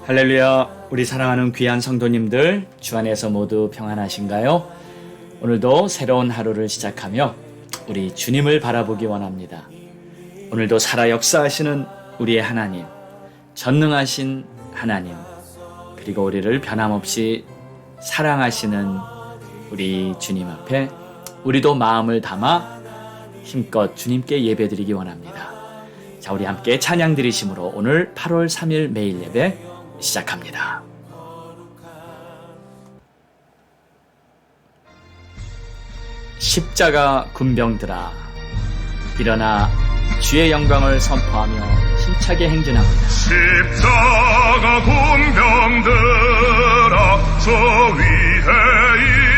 할렐루야, 우리 사랑하는 귀한 성도님들, 주 안에서 모두 평안하신가요? 오늘도 새로운 하루를 시작하며 우리 주님을 바라보기 원합니다. 오늘도 살아 역사하시는 우리의 하나님, 전능하신 하나님, 그리고 우리를 변함없이 사랑하시는 우리 주님 앞에 우리도 마음을 담아 힘껏 주님께 예배드리기 원합니다. 자, 우리 함께 찬양 드리심으로 오늘 8월 3일 매일 예배 시작합니다. 십자가 군병들아, 일어나 주의 영광을 선포하며 힘차게 행진합니다. 십자가 군병들아, 저 위에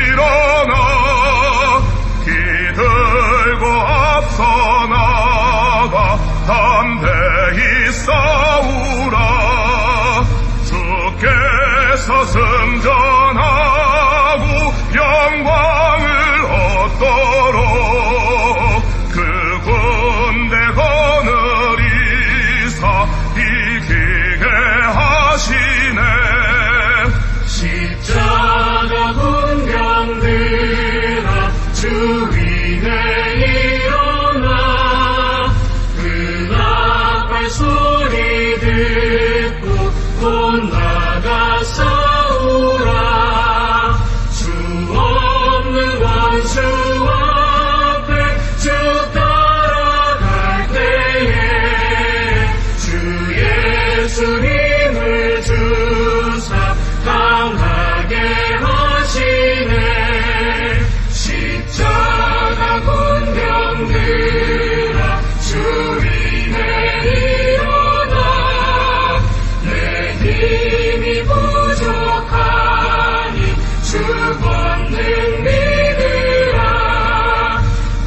일어나 기들고 앞서 나가 담대히 싸우라. 주께서 승전하고 영광을 얻도록 그 군대 거느리사 이기게 하시네. 십자가 군병들아, 주 위에 일어나 그 나팔 소리 듣고 곧 나가 싸우라. 주 없는 원수 앞에 쭉 따라갈 때에 주 예수 힘을 주사 강하게 하시네. 십자가 군병들아, 주 위에 일어나 내 힘이 부족하니 주 권능 믿으라.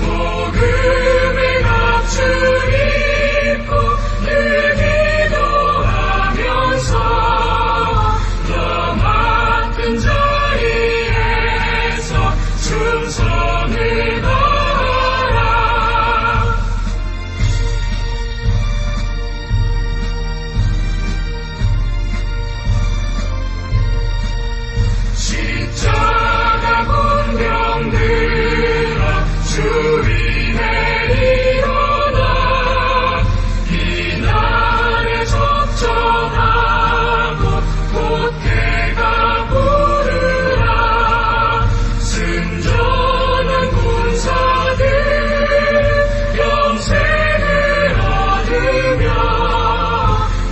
복음의 값줄 입고 늘 기도하면서 너 맡은 자리에서 충성을 다하라. 십자가 군병들아, 주 위에 일어나 비난에 적정하고 곧해가 부르라. 승전한 군사들 영생을 얻으며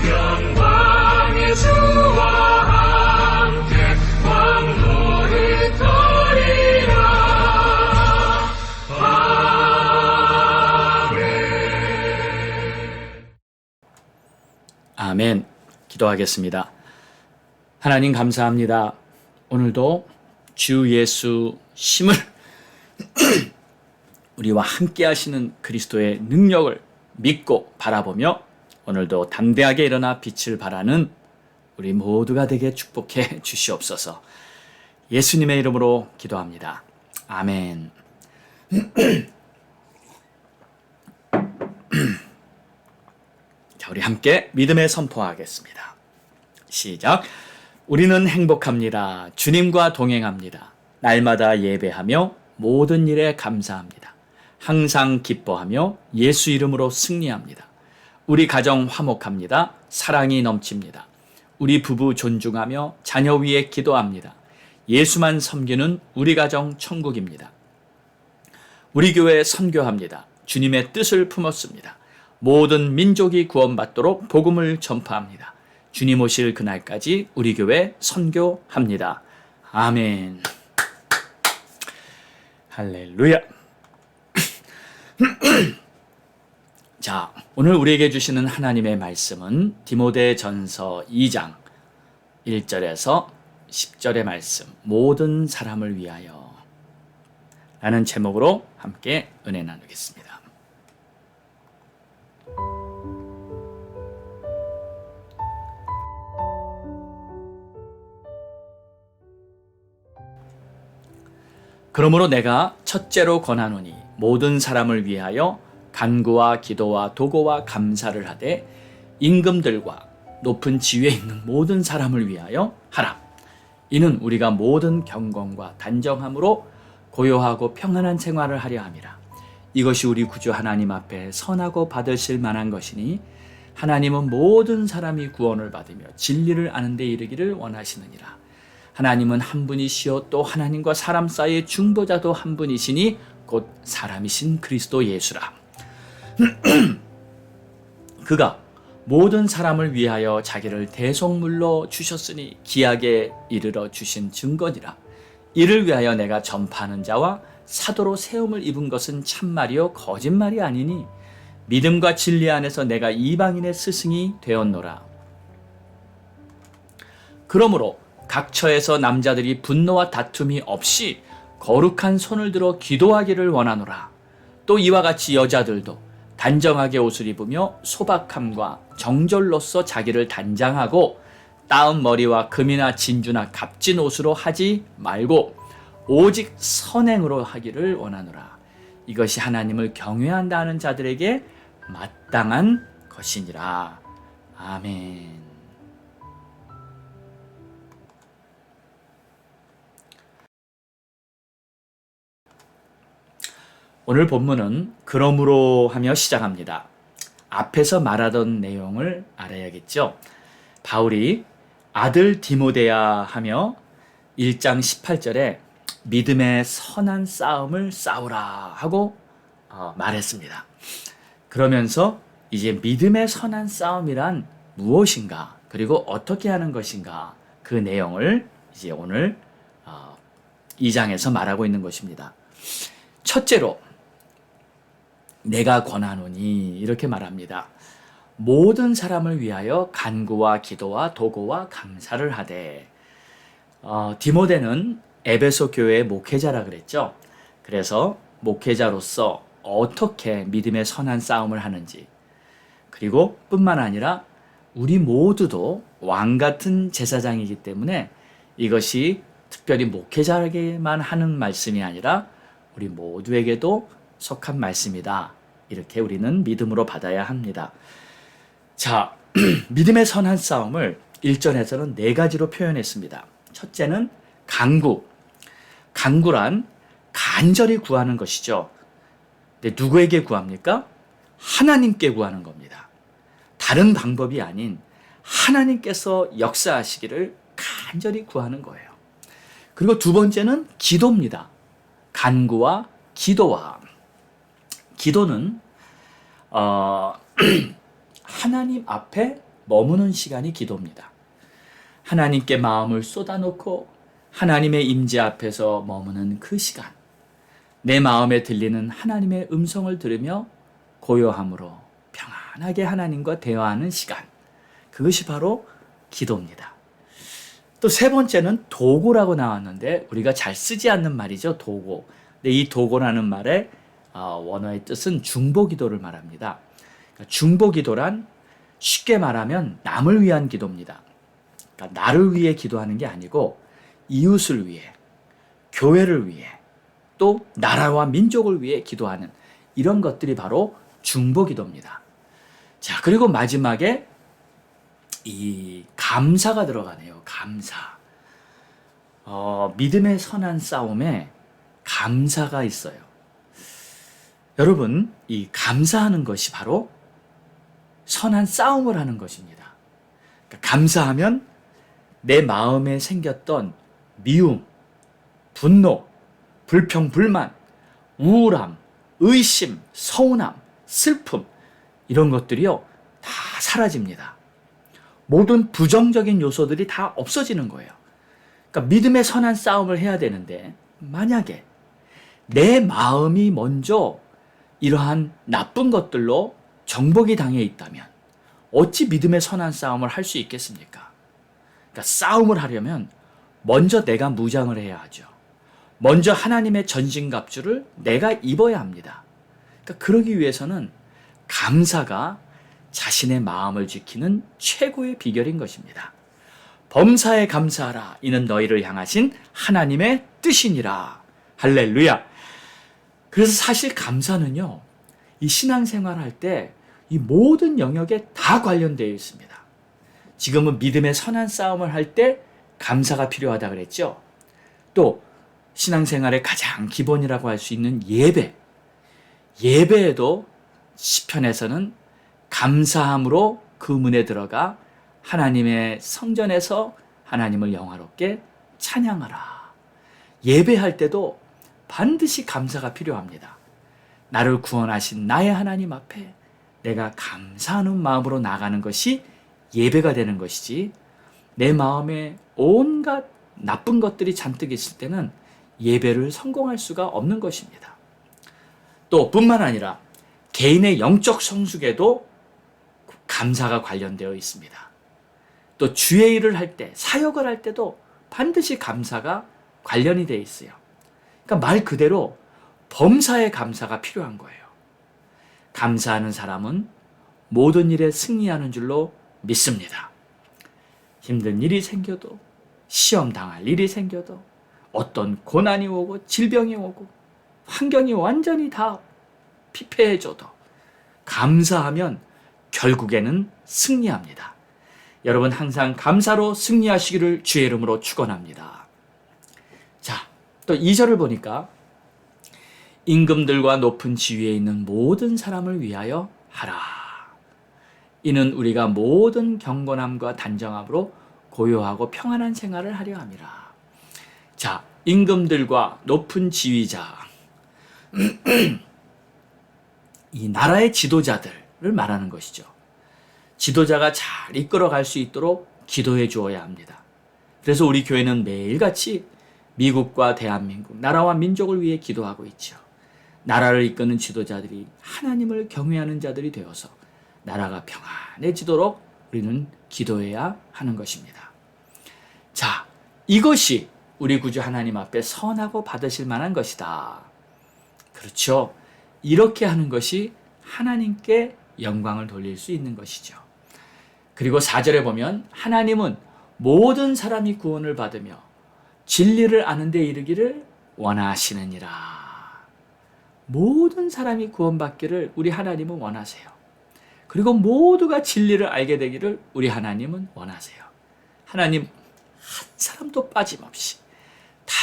영광의 주와 함께 왕노릇하리라. 아멘. 기도하겠습니다. 하나님 감사합니다. 오늘도 주 예수 힘을 우리와 함께 하시는 그리스도의 능력을 믿고 바라보며 오늘도 담대하게 일어나 빛을 발하는 우리 모두가 되게 축복해 주시옵소서. 예수님의 이름으로 기도합니다. 아멘. 자, 우리 함께 믿음의 선포하겠습니다. 시작. 우리는 행복합니다. 주님과 동행합니다. 날마다 예배하며 모든 일에 감사합니다. 항상 기뻐하며 예수 이름으로 승리합니다. 우리 가정 화목합니다. 사랑이 넘칩니다. 우리 부부 존중하며 자녀 위에 기도합니다. 예수만 섬기는 우리 가정 천국입니다. 우리 교회 선교합니다. 주님의 뜻을 품었습니다. 모든 민족이 구원받도록 복음을 전파합니다. 주님 오실 그날까지 우리 교회 선교합니다. 아멘. 할렐루야. 자, 오늘 우리에게 주시는 하나님의 말씀은 디모데전서 2장 1절에서 10절의 말씀, 모든 사람을 위하여 라는 제목으로 함께 은혜 나누겠습니다. 그러므로 내가 첫째로 권하노니 모든 사람을 위하여 간구와 기도와 도고와 감사를 하되 임금들과 높은 지위에 있는 모든 사람을 위하여 하라. 이는 우리가 모든 경건과 단정함으로 고요하고 평안한 생활을 하려 함이라. 이것이 우리 구주 하나님 앞에 선하고 받으실 만한 것이니 하나님은 모든 사람이 구원을 받으며 진리를 아는 데 이르기를 원하시느니라. 하나님은 한 분이시요 또 하나님과 사람 사이의 중보자도 한 분이시니 곧 사람이신 그리스도 예수라. 그가 모든 사람을 위하여 자기를 대속물로 주셨으니 기약에 이르러 주신 증거니라. 이를 위하여 내가 전파하는 자와 사도로 세움을 입은 것은 참말이요 거짓말이 아니니 믿음과 진리 안에서 내가 이방인의 스승이 되었노라. 그러므로 각 처에서 남자들이 분노와 다툼이 없이 거룩한 손을 들어 기도하기를 원하노라. 또 이와 같이 여자들도 단정하게 옷을 입으며 소박함과 정절로서 자기를 단장하고 따은 머리와 금이나 진주나 값진 옷으로 하지 말고 오직 선행으로 하기를 원하노라. 이것이 하나님을 경외한다 하는 자들에게 마땅한 것이니라. 아멘. 오늘 본문은 그러므로 하며 시작합니다. 앞에서 말하던 내용을 알아야겠죠. 바울이 아들 디모데야 하며 1장 18절에 믿음의 선한 싸움을 싸우라 하고 말했습니다. 그러면서 이제 믿음의 선한 싸움이란 무엇인가, 그리고 어떻게 하는 것인가, 그 내용을 이제 오늘 2장에서 말하고 있는 것입니다. 첫째로 내가 권하노니 이렇게 말합니다. 모든 사람을 위하여 간구와 기도와 도고와 감사를 하되. 디모데는 에베소 교회의 목회자라 그랬죠. 그래서 목회자로서 어떻게 믿음의 선한 싸움을 하는지, 그리고 뿐만 아니라 우리 모두도 왕 같은 제사장이기 때문에 이것이 특별히 목회자에게만 하는 말씀이 아니라 우리 모두에게도 속한 말씀이다. 이렇게 우리는 믿음으로 받아야 합니다. 자, 믿음의 선한 싸움을 1절에서는 4가지로 표현했습니다. 첫째는 간구. 간구란 간절히 구하는 것이죠. 근데 누구에게 구합니까? 하나님께 구하는 겁니다. 다른 방법이 아닌 하나님께서 역사하시기를 간절히 구하는 거예요. 그리고 두 번째는 기도입니다. 간구와 기도와. 기도는 하나님 앞에 머무는 시간이 기도입니다. 하나님께 마음을 쏟아놓고 하나님의 임재 앞에서 머무는 그 시간, 내 마음에 들리는 하나님의 음성을 들으며 고요함으로 평안하게 하나님과 대화하는 시간, 그것이 바로 기도입니다. 또 세 번째는 도고라고 나왔는데 우리가 잘 쓰지 않는 말이죠. 도고. 근데 이 도고라는 말의 원어의 뜻은 중보기도를 말합니다. 그러니까 중보기도란 쉽게 말하면 남을 위한 기도입니다. 그러니까 나를 위해 기도하는 게 아니고 이웃을 위해, 교회를 위해, 또 나라와 민족을 위해 기도하는 이런 것들이 바로 중보기도입니다. 자, 그리고 마지막에 이 감사가 들어가네요. 감사. 믿음의 선한 싸움에 감사가 있어요. 여러분, 이 감사하는 것이 바로 선한 싸움을 하는 것입니다. 그러니까 감사하면 내 마음에 생겼던 미움, 분노, 불평, 불만, 우울함, 의심, 서운함, 슬픔, 이런 것들이요, 다 사라집니다. 모든 부정적인 요소들이 다 없어지는 거예요. 그러니까 믿음의 선한 싸움을 해야 되는데, 만약에 내 마음이 먼저 이러한 나쁜 것들로 정복이 당해 있다면 어찌 믿음의 선한 싸움을 할 수 있겠습니까? 그러니까 싸움을 하려면 먼저 내가 무장을 해야 하죠. 먼저 하나님의 전신갑주를 내가 입어야 합니다. 그러니까 그러기 위해서는 감사가 자신의 마음을 지키는 최고의 비결인 것입니다. 범사에 감사하라. 이는 너희를 향하신 하나님의 뜻이니라. 할렐루야. 그래서 사실 감사는요, 이 신앙생활 할 때 이 모든 영역에 다 관련되어 있습니다. 지금은 믿음의 선한 싸움을 할 때 감사가 필요하다 그랬죠. 또 신앙생활의 가장 기본이라고 할 수 있는 예배에도 시편에서는 감사함으로 그 문에 들어가 하나님의 성전에서 하나님을 영화롭게 찬양하라. 예배할 때도 반드시 감사가 필요합니다. 나를 구원하신 나의 하나님 앞에 내가 감사하는 마음으로 나가는 것이 예배가 되는 것이지, 내 마음에 온갖 나쁜 것들이 잔뜩 있을 때는 예배를 성공할 수가 없는 것입니다. 또 뿐만 아니라 개인의 영적 성숙에도 감사가 관련되어 있습니다. 또 주의 일을 할 때, 사역을 할 때도 반드시 감사가 관련이 되어 있어요. 그러니까 말 그대로 범사에 감사가 필요한 거예요. 감사하는 사람은 모든 일에 승리하는 줄로 믿습니다. 힘든 일이 생겨도, 시험 당할 일이 생겨도, 어떤 고난이 오고 질병이 오고 환경이 완전히 다 피폐해져도 감사하면 결국에는 승리합니다. 여러분 항상 감사로 승리하시기를 주의 이름으로 축원합니다. 자, 또 2절을 보니까 임금들과 높은 지위에 있는 모든 사람을 위하여 하라. 이는 우리가 모든 경건함과 단정함으로 고요하고 평안한 생활을 하려 함이라. 자, 임금들과 높은 지위자, 이 나라의 지도자들을 말하는 것이죠. 지도자가 잘 이끌어갈 수 있도록 기도해 주어야 합니다. 그래서 우리 교회는 매일같이 미국과 대한민국, 나라와 민족을 위해 기도하고 있죠. 나라를 이끄는 지도자들이 하나님을 경외하는 자들이 되어서 나라가 평안해지도록 우리는 기도해야 하는 것입니다. 자, 이것이 우리 구주 하나님 앞에 선하고 받으실 만한 것이다. 그렇죠. 이렇게 하는 것이 하나님께 영광을 돌릴 수 있는 것이죠. 그리고 4절에 보면 하나님은 모든 사람이 구원을 받으며 진리를 아는 데 이르기를 원하시느니라. 모든 사람이 구원받기를 우리 하나님은 원하세요. 그리고 모두가 진리를 알게 되기를 우리 하나님은 원하세요. 하나님 한 사람도 빠짐없이 다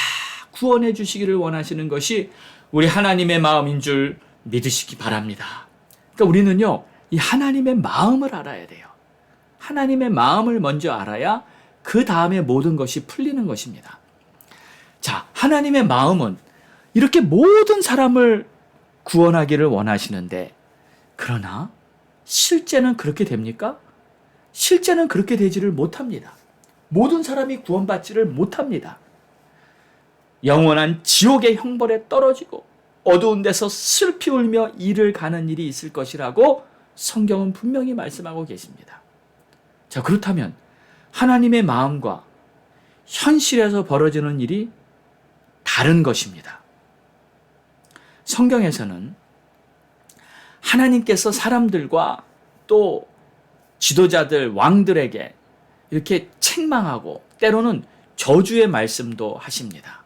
구원해 주시기를 원하시는 것이 우리 하나님의 마음인 줄 믿으시기 바랍니다. 그러니까 우리는요, 이 하나님의 마음을 알아야 돼요. 하나님의 마음을 먼저 알아야 그 다음에 모든 것이 풀리는 것입니다. 자, 하나님의 마음은 이렇게 모든 사람을 구원하기를 원하시는데, 그러나 실제는 그렇게 됩니까? 실제는 그렇게 되지를 못합니다. 모든 사람이 구원받지를 못합니다. 영원한 지옥의 형벌에 떨어지고 어두운 데서 슬피 울며 이를 가는 일이 있을 것이라고 성경은 분명히 말씀하고 계십니다. 자, 그렇다면 하나님의 마음과 현실에서 벌어지는 일이 다른 것입니다. 성경에서는 하나님께서 사람들과 또 지도자들, 왕들에게 이렇게 책망하고 때로는 저주의 말씀도 하십니다.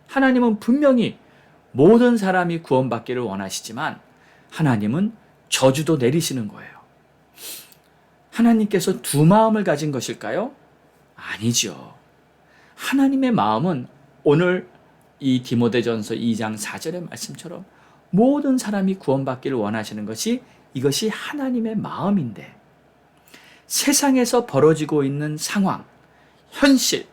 하나님은 분명히 모든 사람이 구원받기를 원하시지만 하나님은 저주도 내리시는 거예요. 하나님께서 두 마음을 가진 것일까요? 아니죠. 하나님의 마음은 오늘 이 디모데전서 2장 4절의 말씀처럼 모든 사람이 구원받기를 원하시는 것이, 이것이 하나님의 마음인데, 세상에서 벌어지고 있는 상황, 현실,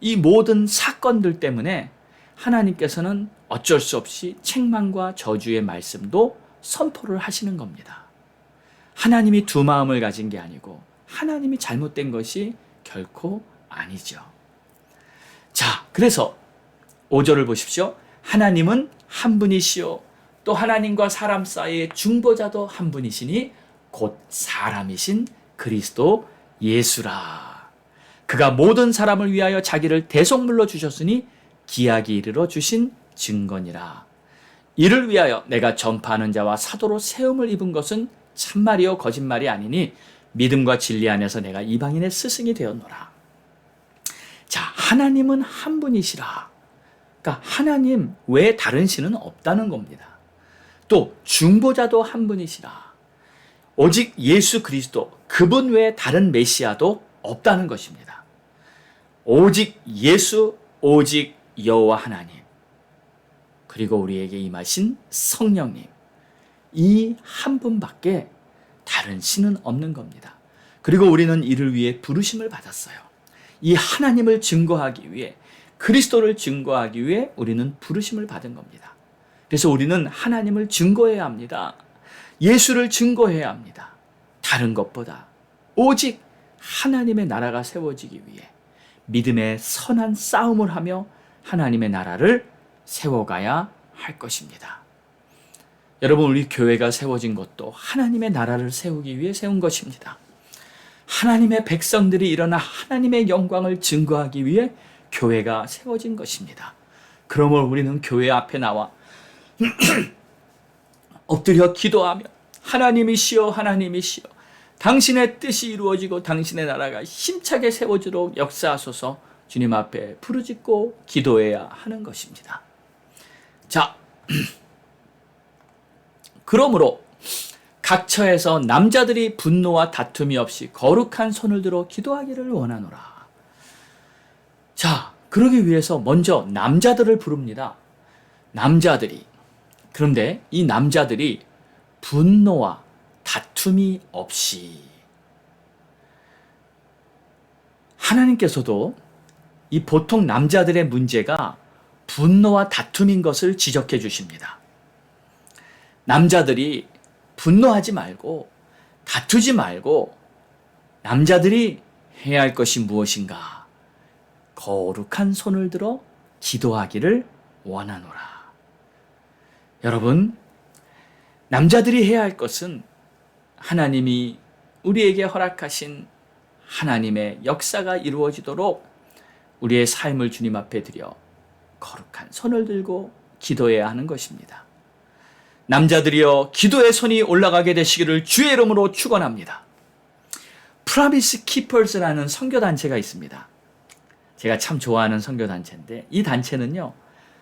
이 모든 사건들 때문에 하나님께서는 어쩔 수 없이 책망과 저주의 말씀도 선포를 하시는 겁니다. 하나님이 두 마음을 가진 게 아니고 하나님이 잘못된 것이 결코 아니죠. 자, 그래서 5절을 보십시오. 하나님은 한 분이시요 또 하나님과 사람 사이의 중보자도 한 분이시니 곧 사람이신 그리스도 예수라. 그가 모든 사람을 위하여 자기를 대속물로 주셨으니 기약이 이르러 주신 증거니라. 이를 위하여 내가 전파하는 자와 사도로 세움을 입은 것은 참말이요 거짓말이 아니니 믿음과 진리 안에서 내가 이방인의 스승이 되었노라. 자, 하나님은 한 분이시라. 그러니까 하나님 외에 다른 신은 없다는 겁니다. 또 중보자도 한 분이시라. 오직 예수 그리스도, 그분 외에 다른 메시아도 없다는 것입니다. 오직 예수, 오직 여호와 하나님, 그리고 우리에게 임하신 성령님, 이 한 분밖에 다른 신은 없는 겁니다. 그리고 우리는 이를 위해 부르심을 받았어요. 이 하나님을 증거하기 위해, 그리스도를 증거하기 위해 우리는 부르심을 받은 겁니다. 그래서 우리는 하나님을 증거해야 합니다. 예수를 증거해야 합니다. 다른 것보다 오직 하나님의 나라가 세워지기 위해 믿음의 선한 싸움을 하며 하나님의 나라를 세워가야 할 것입니다. 여러분, 우리 교회가 세워진 것도 하나님의 나라를 세우기 위해 세운 것입니다. 하나님의 백성들이 일어나 하나님의 영광을 증거하기 위해 교회가 세워진 것입니다. 그러므로 우리는 교회 앞에 나와 엎드려 기도하며 하나님이시여, 하나님이시여, 당신의 뜻이 이루어지고 당신의 나라가 힘차게 세워지도록 역사하소서 주님 앞에 부르짖고 기도해야 하는 것입니다. 자, 그러므로 각처에서 남자들이 분노와 다툼이 없이 거룩한 손을 들어 기도하기를 원하노라. 자, 그러기 위해서 먼저 남자들을 부릅니다. 남자들이. 그런데 이 남자들이 분노와 다툼이 없이, 하나님께서도 이 보통 남자들의 문제가 분노와 다툼인 것을 지적해 주십니다. 남자들이 분노하지 말고 다투지 말고 남자들이 해야 할 것이 무엇인가? 거룩한 손을 들어 기도하기를 원하노라. 여러분, 남자들이 해야 할 것은 하나님이 우리에게 허락하신 하나님의 역사가 이루어지도록 우리의 삶을 주님 앞에 드려 거룩한 손을 들고 기도해야 하는 것입니다. 남자들이여, 기도의 손이 올라가게 되시기를 주의 이름으로 축원합니다. 프라미스 키퍼스라는 선교단체가 있습니다. 제가 참 좋아하는 선교단체인데, 이 단체는요,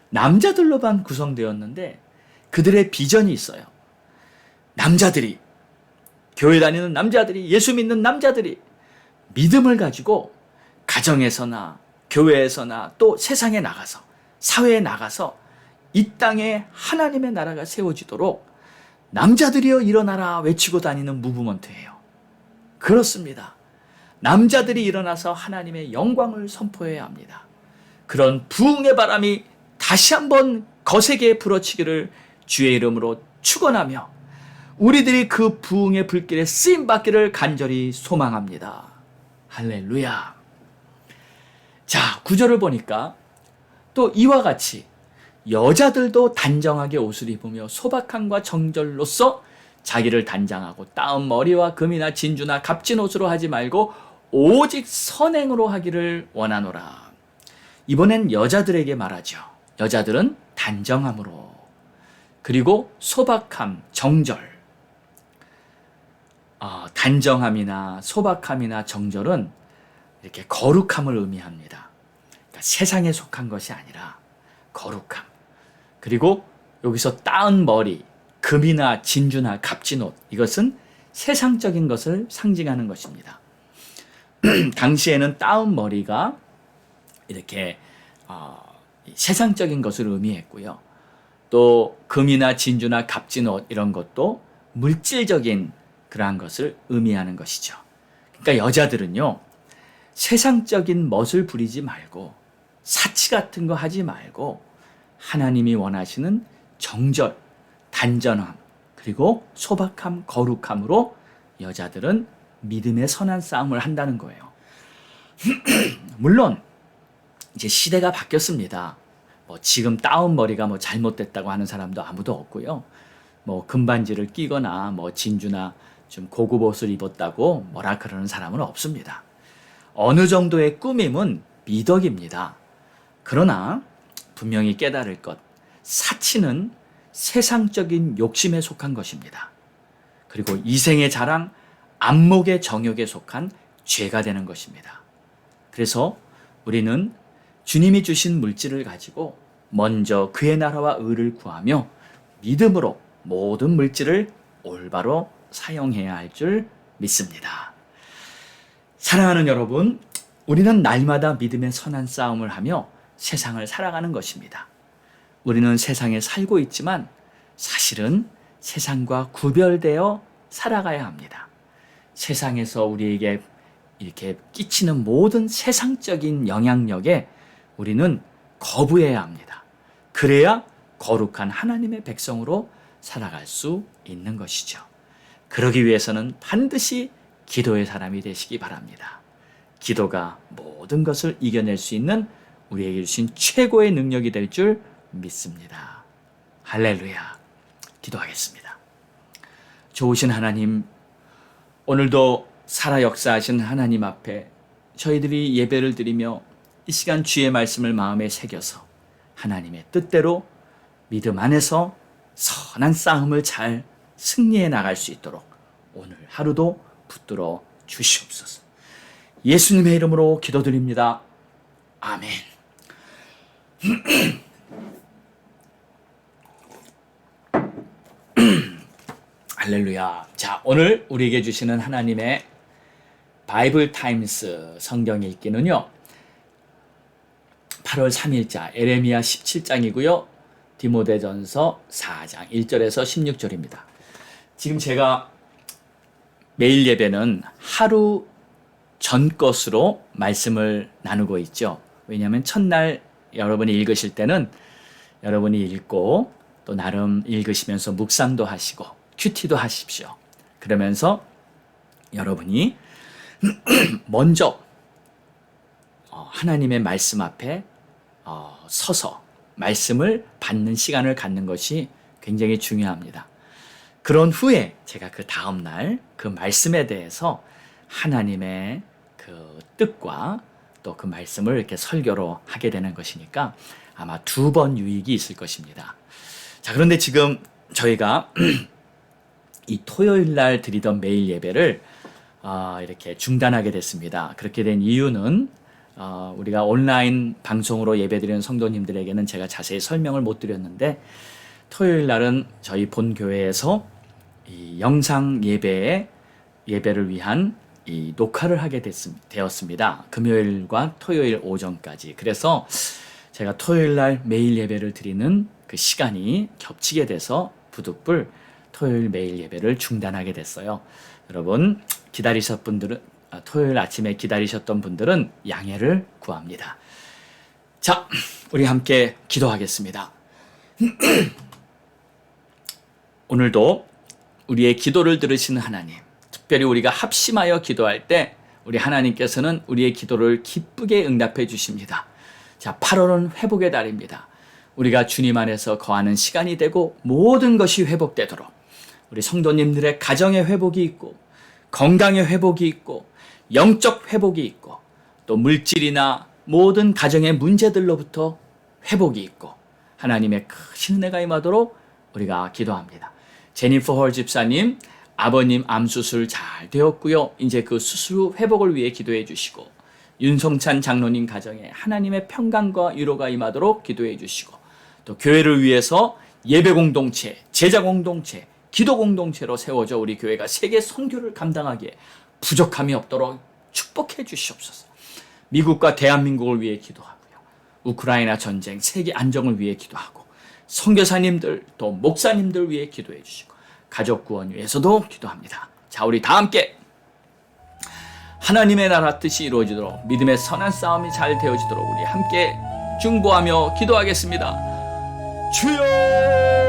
남자들로만 구성되었는데 그들의 비전이 있어요. 남자들이, 교회 다니는 남자들이, 예수 믿는 남자들이 믿음을 가지고 가정에서나 교회에서나 또 세상에 나가서, 사회에 나가서 이 땅에 하나님의 나라가 세워지도록 남자들이여 일어나라 외치고 다니는 무브먼트예요. 그렇습니다. 남자들이 일어나서 하나님의 영광을 선포해야 합니다. 그런 부흥의 바람이 다시 한번 거세게 불어치기를 주의 이름으로 축원하며 우리들이 그 부흥의 불길에 쓰임받기를 간절히 소망합니다. 할렐루야. 자, 구절을 보니까 또 이와 같이 여자들도 단정하게 옷을 입으며 소박함과 정절로서 자기를 단장하고 따은 머리와 금이나 진주나 값진 옷으로 하지 말고 오직 선행으로 하기를 원하노라. 이번엔 여자들에게 말하죠. 여자들은 단정함으로, 그리고 소박함, 정절. 단정함이나 소박함이나 정절은 이렇게 거룩함을 의미합니다. 그러니까 세상에 속한 것이 아니라 거룩함. 그리고 여기서 따은 머리, 금이나 진주나 값진 옷, 이것은 세상적인 것을 상징하는 것입니다. 당시에는 따은 머리가 이렇게 세상적인 것을 의미했고요. 또 금이나 진주나 값진 옷, 이런 것도 물질적인 그러한 것을 의미하는 것이죠. 그러니까 여자들은요, 세상적인 멋을 부리지 말고 사치 같은 거 하지 말고 하나님이 원하시는 정절, 단전함, 그리고 소박함, 거룩함으로 여자들은 믿음의 선한 싸움을 한다는 거예요. 물론 이제 시대가 바뀌었습니다. 지금 따온 머리가 잘못됐다고 하는 사람도 아무도 없고요. 금반지를 끼거나 진주나 좀 고급 옷을 입었다고 뭐라 그러는 사람은 없습니다. 어느 정도의 꾸밈은 미덕입니다. 그러나 분명히 깨달을 것, 사치는 세상적인 욕심에 속한 것입니다. 그리고 이생의 자랑, 안목의 정욕에 속한 죄가 되는 것입니다. 그래서 우리는 주님이 주신 물질을 가지고 먼저 그의 나라와 의를 구하며 믿음으로 모든 물질을 올바로 사용해야 할 줄 믿습니다. 사랑하는 여러분, 우리는 날마다 믿음의 선한 싸움을 하며 세상을 살아가는 것입니다. 우리는 세상에 살고 있지만 사실은 세상과 구별되어 살아가야 합니다. 세상에서 우리에게 이렇게 끼치는 모든 세상적인 영향력에 우리는 거부해야 합니다. 그래야 거룩한 하나님의 백성으로 살아갈 수 있는 것이죠. 그러기 위해서는 반드시 기도의 사람이 되시기 바랍니다. 기도가 모든 것을 이겨낼 수 있는 우리에게 주신 최고의 능력이 될 줄 믿습니다. 할렐루야. 기도하겠습니다. 좋으신 하나님, 오늘도 살아 역사하신 하나님 앞에 저희들이 예배를 드리며 이 시간 주의 말씀을 마음에 새겨서 하나님의 뜻대로 믿음 안에서 선한 싸움을 잘 승리해 나갈 수 있도록 오늘 하루도 붙들어 주시옵소서. 예수님의 이름으로 기도드립니다. 아멘. 할렐루야. 자, 오늘 우리에게 주시는 하나님의 바이블 타임스 성경 읽기는요, 8월 3일자 에레미야 17장이고요. 디모데전서 4장 1절에서 16절입니다. 지금 제가 매일 예배는 하루 전 것으로 말씀을 나누고 있죠. 왜냐하면 첫날 여러분이 읽으실 때는 여러분이 읽고 또 나름 읽으시면서 묵상도 하시고 큐티도 하십시오. 그러면서 여러분이 먼저 하나님의 말씀 앞에 서서 말씀을 받는 시간을 갖는 것이 굉장히 중요합니다. 그런 후에 제가 그 다음날 그 말씀에 대해서 하나님의 그 뜻과 또 그 말씀을 이렇게 설교로 하게 되는 것이니까 아마 2번 유익이 있을 것입니다. 자, 그런데 지금 저희가 이 토요일 날 드리던 매일 예배를 이렇게 중단하게 됐습니다. 그렇게 된 이유는 우리가 온라인 방송으로 예배드리는 성도님들에게는 제가 자세히 설명을 못 드렸는데, 토요일 날은 저희 본 교회에서 이 영상 예배를 위한 이 녹화를 하게 되었습니다. 금요일과 토요일 오전까지. 그래서 제가 토요일 날 매일 예배를 드리는 그 시간이 겹치게 돼서 부득불 토요일 매일 예배를 중단하게 됐어요. 여러분, 토요일 아침에 기다리셨던 분들은 양해를 구합니다. 자, 우리 함께 기도하겠습니다. 오늘도 우리의 기도를 들으시는 하나님, 특별히 우리가 합심하여 기도할 때 우리 하나님께서는 우리의 기도를 기쁘게 응답해 주십니다. 자, 8월은 회복의 달입니다. 우리가 주님 안에서 거하는 시간이 되고 모든 것이 회복되도록 우리 성도님들의 가정의 회복이 있고 건강의 회복이 있고 영적 회복이 있고 또 물질이나 모든 가정의 문제들로부터 회복이 있고 하나님의 크신 은혜가 임하도록 우리가 기도합니다. 제니퍼 헐 집사님, 아버님 암 수술 잘 되었고요. 이제 그 수술 후 회복을 위해 기도해 주시고, 윤성찬 장로님 가정에 하나님의 평강과 위로가 임하도록 기도해 주시고, 또 교회를 위해서 예배 공동체, 제자 공동체, 기도 공동체로 세워져 우리 교회가 세계 선교를 감당하기에 부족함이 없도록 축복해 주시옵소서. 미국과 대한민국을 위해 기도하고요. 우크라이나 전쟁, 세계 안정을 위해 기도하고, 선교사님들 또 목사님들 위해 기도해 주시고, 가족 구원 위해서도 기도합니다. 자, 우리 다 함께 하나님의 나라 뜻이 이루어지도록 믿음의 선한 싸움이 잘 되어지도록 우리 함께 중보하며 기도하겠습니다. 주여!